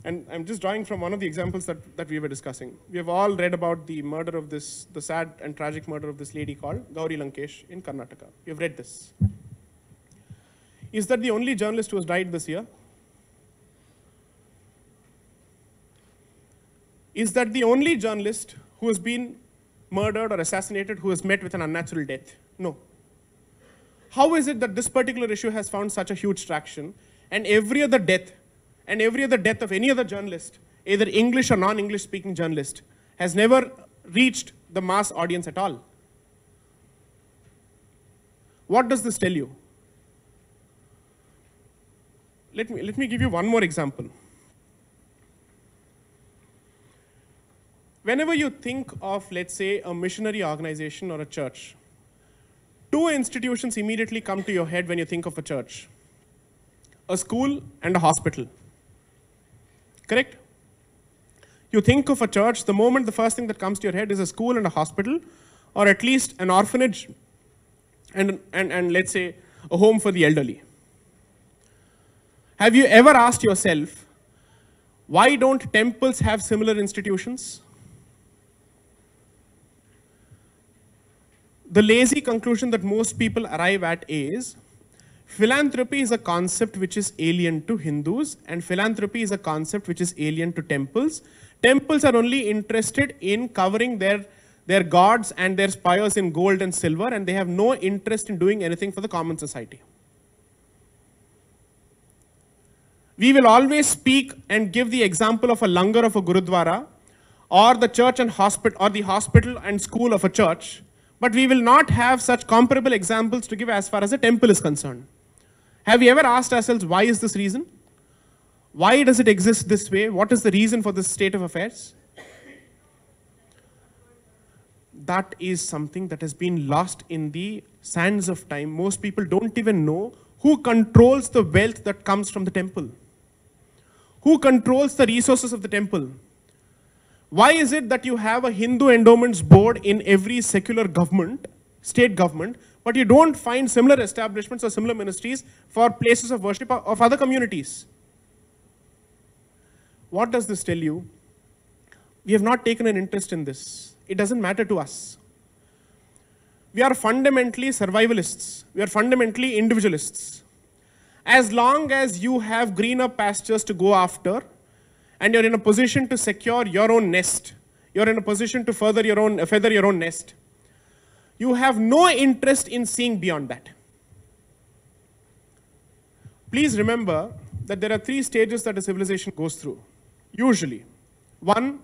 And I'm just drawing from one of the examples that we were discussing. We have all read about the murder of this, the sad and tragic murder of this lady called Gauri Lankesh in Karnataka. You've read this. Is that the only journalist who has died this year? Is that the only journalist who has been murdered or assassinated who has met with an unnatural death? No. How is it that this particular issue has found such a huge traction, and every other death of any other journalist, either English or non-English speaking journalist, has never reached the mass audience at all? What does this tell you? Let me give you one more example. Whenever you think of, let's say, a missionary organization or a church, two institutions immediately come to your head when you think of a church: a school and a hospital. Correct? You think of a church, the moment the first thing that comes to your head is a school and a hospital, or at least an orphanage and let's say a home for the elderly. Have you ever asked yourself, why don't temples have similar institutions? The lazy conclusion that most people arrive at is, philanthropy is a concept which is alien to Hindus, and philanthropy is a concept which is alien to temples. Temples are only interested in covering their gods and their spires in gold and silver, and they have no interest in doing anything for the common society. We will always speak and give the example of a langar of a gurudwara, or the church and hospital, or the hospital and school of a church, but we will not have such comparable examples to give as far as a temple is concerned. Have we ever asked ourselves, why is this reason? Why does it exist this way? What is the reason for this state of affairs? That is something that has been lost in the sands of time. Most people don't even know who controls the wealth that comes from the temple. Who controls the resources of the temple? Why is it that you have a Hindu endowments board in every secular government, state government, but you don't find similar establishments or similar ministries for places of worship of other communities? What does this tell you? We have not taken an interest in this. It doesn't matter to us. We are fundamentally survivalists. We are fundamentally individualists. As long as you have greener pastures to go after, and you're in a position to secure your own nest, you're in a position to feather your own nest, you have no interest in seeing beyond that. Please remember that there are 3 stages that a civilization goes through, usually. 1,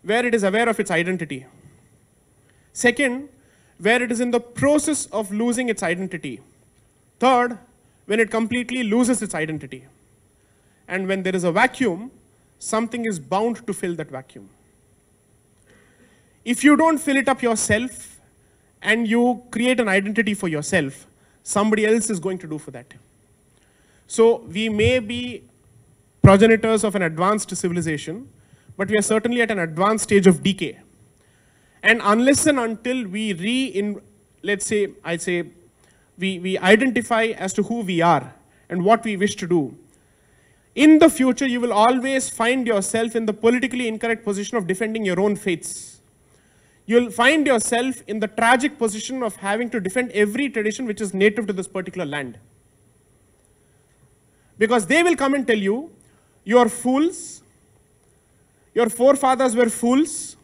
where it is aware of its identity. 2nd, where it is in the process of losing its identity. 3rd, when it completely loses its identity. And when there is a vacuum, something is bound to fill that vacuum. If you don't fill it up yourself and you create an identity for yourself, somebody else is going to do for that. So we may be progenitors of an advanced civilization, but we are certainly at an advanced stage of decay. And unless and until we we identify as to who we are and what we wish to do, in the future, you will always find yourself in the politically incorrect position of defending your own faiths. You'll find yourself in the tragic position of having to defend every tradition which is native to this particular land. Because they will come and tell you, you are fools, your forefathers were fools,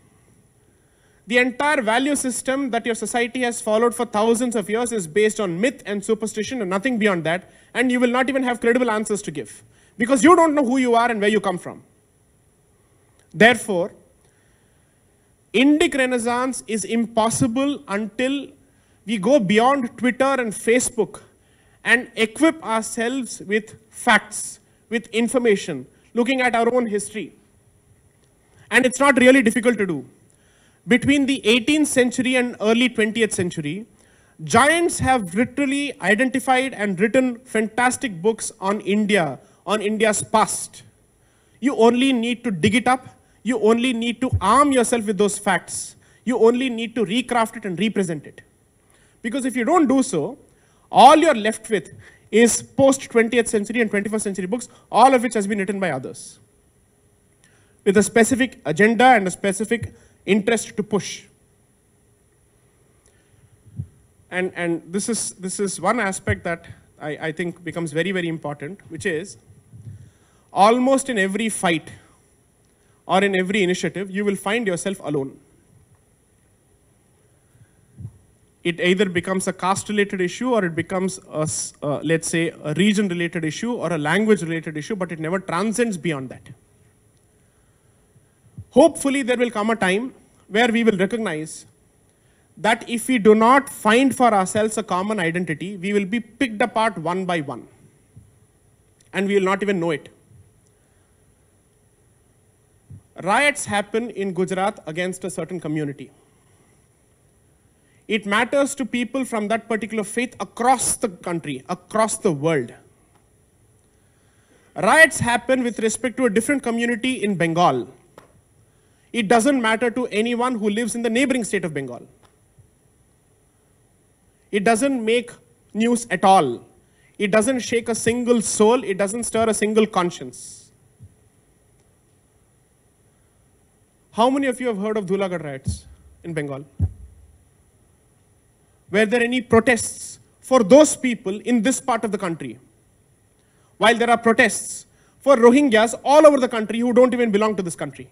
the entire value system that your society has followed for thousands of years is based on myth and superstition and nothing beyond that, and you will not even have credible answers to give. Because you don't know who you are and where you come from. Therefore, Indic Renaissance is impossible until we go beyond Twitter and Facebook and equip ourselves with facts, with information, looking at our own history. And it's not really difficult to do. Between the 18th century and early 20th century, giants have literally identified and written fantastic books on India, on India's past. You only need to dig it up. You only need to arm yourself with those facts. You only need to recraft it and represent it. Because if you don't do so, all you're left with is post-20th century and 21st century books, all of which has been written by others. with a specific agenda and a specific interest to push. And this is one aspect that I think becomes very, very important, which is almost in every fight or in every initiative, you will find yourself alone. It either becomes a caste-related issue or it becomes, let's say, a region-related issue or a language-related issue, but it never transcends beyond that. Hopefully, there will come a time where we will recognize that if we do not find for ourselves a common identity, we will be picked apart one by one. And we will not even know it. Riots happen in Gujarat against a certain community. It matters to people from that particular faith across the country, across the world. Riots happen with respect to a different community in Bengal. It doesn't matter to anyone who lives in the neighboring state of Bengal. It doesn't make news at all. It doesn't shake a single soul. It doesn't stir a single conscience. How many of you have heard of Dhulagad riots in Bengal? Were there any protests for those people in this part of the country? While there are protests for Rohingyas all over the country who don't even belong to this country.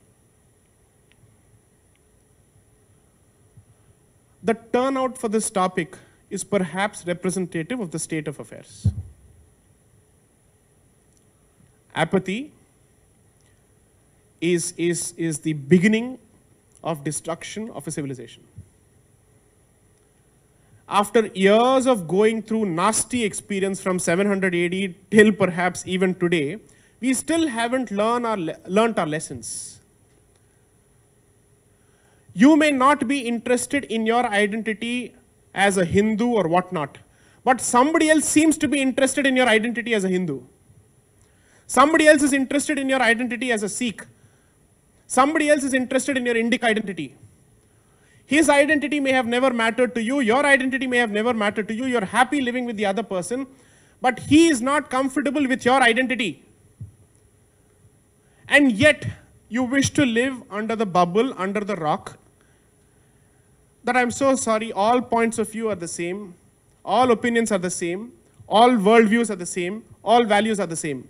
The turnout for this topic is perhaps representative of the state of affairs. Apathy is the beginning of destruction of a civilization. After years of going through nasty experience from 700 AD till perhaps even today, we still haven't learned our lessons. You may not be interested in your identity as a Hindu or whatnot, but somebody else seems to be interested in your identity as a Hindu. Somebody else is interested in your identity as a Sikh. Somebody else is interested in your Indic identity. His identity may have never mattered to you. Your identity may have never mattered to you. You're happy living with the other person, but he is not comfortable with your identity. And yet, you wish to live under the bubble, under the rock, that I'm so sorry, all points of view are the same, all opinions are the same, all worldviews are the same, all values are the same.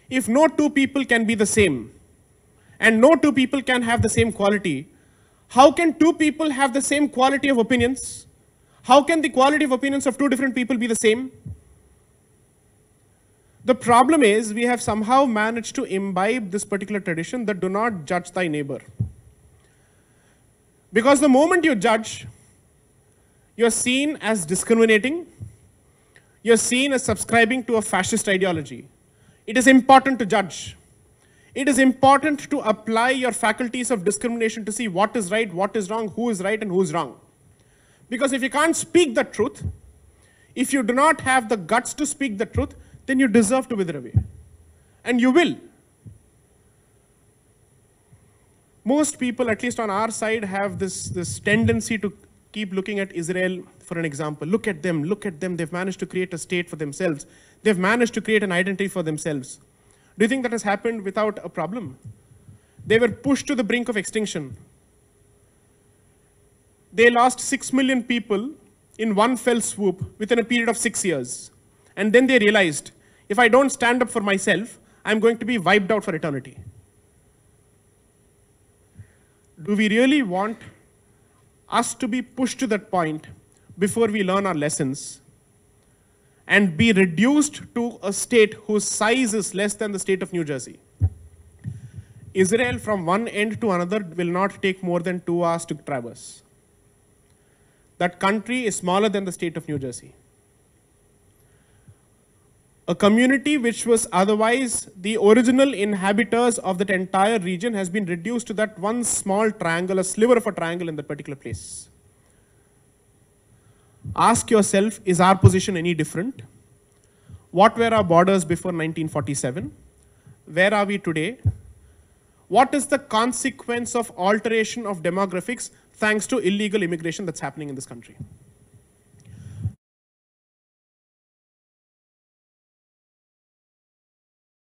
If no two people can be the same, and no two people can have the same quality, how can two people have the same quality of opinions? How can the quality of opinions of two different people be the same? The problem is we have somehow managed to imbibe this particular tradition that do not judge thy neighbor. Because the moment you judge, you're seen as discriminating, you're seen as subscribing to a fascist ideology. It is important to judge. It is important to apply your faculties of discrimination to see what is right, what is wrong, who is right and who is wrong. Because if you can't speak the truth, if you do not have the guts to speak the truth, then you deserve to wither away. And you will. Most people, at least on our side, have this tendency to keep looking at Israel for an example. Look at them, they've managed to create a state for themselves. They've managed to create an identity for themselves. Do you think that has happened without a problem? They were pushed to the brink of extinction. They lost 6 million people in one fell swoop within a period of 6 years. And then they realized, if I don't stand up for myself, I'm going to be wiped out for eternity. Do we really want us to be pushed to that point before we learn our lessons and be reduced to a state whose size is less than the state of New Jersey? Israel from one end to another will not take more than 2 hours to traverse. That country is smaller than the state of New Jersey. A community which was otherwise the original inhabitants of that entire region has been reduced to that one small triangle, a sliver of a triangle in that particular place. Ask yourself, is our position any different? What were our borders before 1947? Where are we today? What is the consequence of alteration of demographics thanks to illegal immigration that's happening in this country?